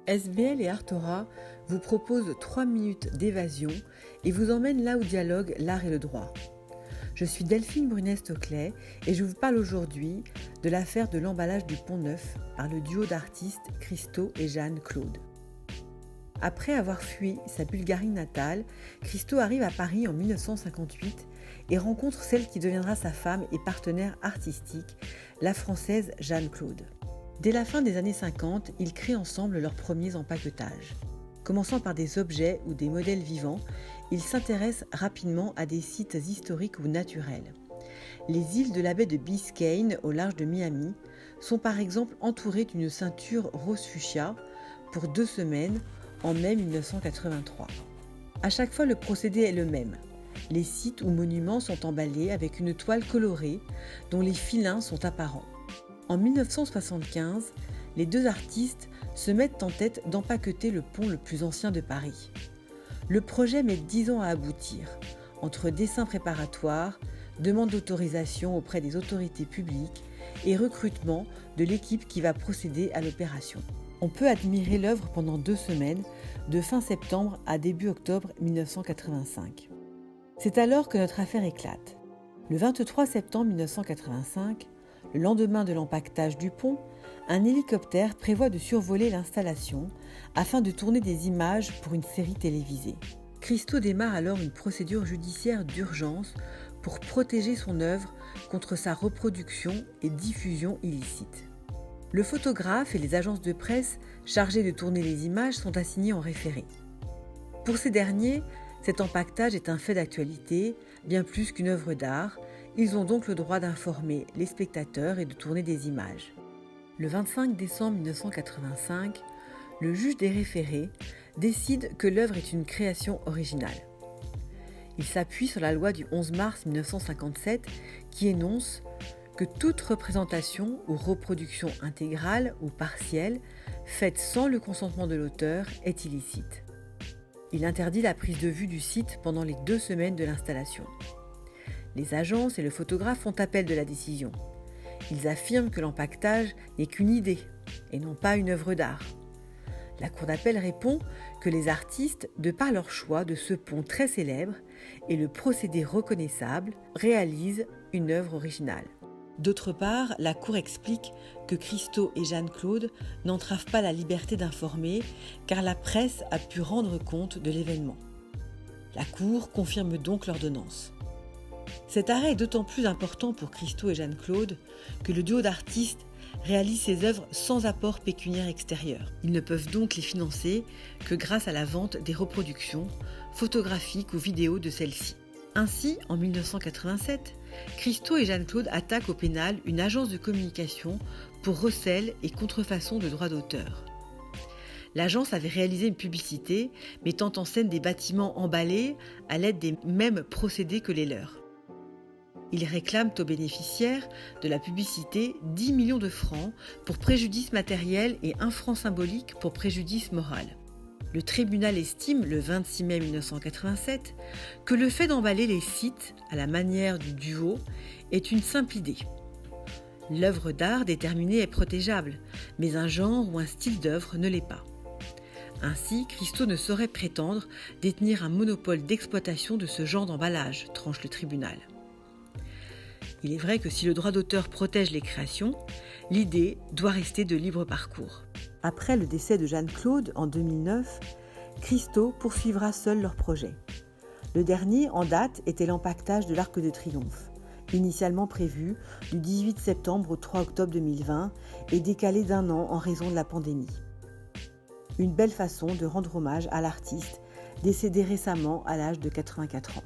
SBL et Artora vous proposent 3 minutes d'évasion et vous emmènent là où dialogue l'art et le droit. Je suis Delphine Brunès-Toclet et je vous parle aujourd'hui de l'affaire de l'emballage du Pont Neuf par le duo d'artistes Christo et Jeanne-Claude. Après avoir fui sa Bulgarie natale, Christo arrive à Paris en 1958 et rencontre celle qui deviendra sa femme et partenaire artistique, la Française Jeanne-Claude. Dès la fin des années 50, ils créent ensemble leurs premiers empaquetages. Commençant par des objets ou des modèles vivants, ils s'intéressent rapidement à des sites historiques ou naturels. Les îles de la baie de Biscayne, au large de Miami, sont par exemple entourées d'une ceinture rose fuchsia pour 2 semaines en mai 1983. À chaque fois, le procédé est le même. Les sites ou monuments sont emballés avec une toile colorée dont les filins sont apparents. En 1975, les deux artistes se mettent en tête d'empaqueter le pont le plus ancien de Paris. Le projet met 10 ans à aboutir, entre dessins préparatoires, demande d'autorisation auprès des autorités publiques et recrutement de l'équipe qui va procéder à l'opération. On peut admirer l'œuvre pendant 2 semaines, de fin septembre à début octobre 1985. C'est alors que notre affaire éclate. Le 23 septembre 1985, le lendemain de l'empaquetage du pont, un hélicoptère prévoit de survoler l'installation afin de tourner des images pour une série télévisée. Christo démarre alors une procédure judiciaire d'urgence pour protéger son œuvre contre sa reproduction et diffusion illicite. Le photographe et les agences de presse chargées de tourner les images sont assignés en référé. Pour ces derniers, cet empaquetage est un fait d'actualité, bien plus qu'une œuvre d'art. Ils ont donc le droit d'informer les spectateurs et de tourner des images. Le 25 décembre 1985, le juge des référés décide que l'œuvre est une création originale. Il s'appuie sur la loi du 11 mars 1957 qui énonce que toute représentation ou reproduction intégrale ou partielle faite sans le consentement de l'auteur est illicite. Il interdit la prise de vue du site pendant les 2 semaines de l'installation. Les agences et le photographe font appel de la décision. Ils affirment que l'empaquetage n'est qu'une idée et non pas une œuvre d'art. La cour d'appel répond que les artistes, de par leur choix de ce pont très célèbre et le procédé reconnaissable, réalisent une œuvre originale. D'autre part, la cour explique que Christo et Jeanne-Claude n'entravent pas la liberté d'informer car la presse a pu rendre compte de l'événement. La cour confirme donc l'ordonnance. Cet arrêt est d'autant plus important pour Christo et Jeanne-Claude que le duo d'artistes réalise ses œuvres sans apport pécuniaire extérieur. Ils ne peuvent donc les financer que grâce à la vente des reproductions photographiques ou vidéos de celles-ci. Ainsi, en 1987, Christo et Jeanne-Claude attaquent au pénal une agence de communication pour recel et contrefaçon de droits d'auteur. L'agence avait réalisé une publicité mettant en scène des bâtiments emballés à l'aide des mêmes procédés que les leurs. Ils réclament aux bénéficiaires de la publicité 10 millions de francs pour préjudice matériel et 1 franc symbolique pour préjudice moral. Le tribunal estime, le 26 mai 1987, que le fait d'emballer les sites à la manière du duo est une simple idée. L'œuvre d'art déterminée est protégeable, mais un genre ou un style d'œuvre ne l'est pas. Ainsi, Christo ne saurait prétendre détenir un monopole d'exploitation de ce genre d'emballage, tranche le tribunal. Il est vrai que si le droit d'auteur protège les créations, l'idée doit rester de libre parcours. Après le décès de Jeanne-Claude en 2009, Christo poursuivra seul leur projet. Le dernier en date était l'empaquetage de l'Arc de Triomphe, initialement prévu du 18 septembre au 3 octobre 2020 et décalé d'1 an en raison de la pandémie. Une belle façon de rendre hommage à l'artiste décédé récemment à l'âge de 84 ans.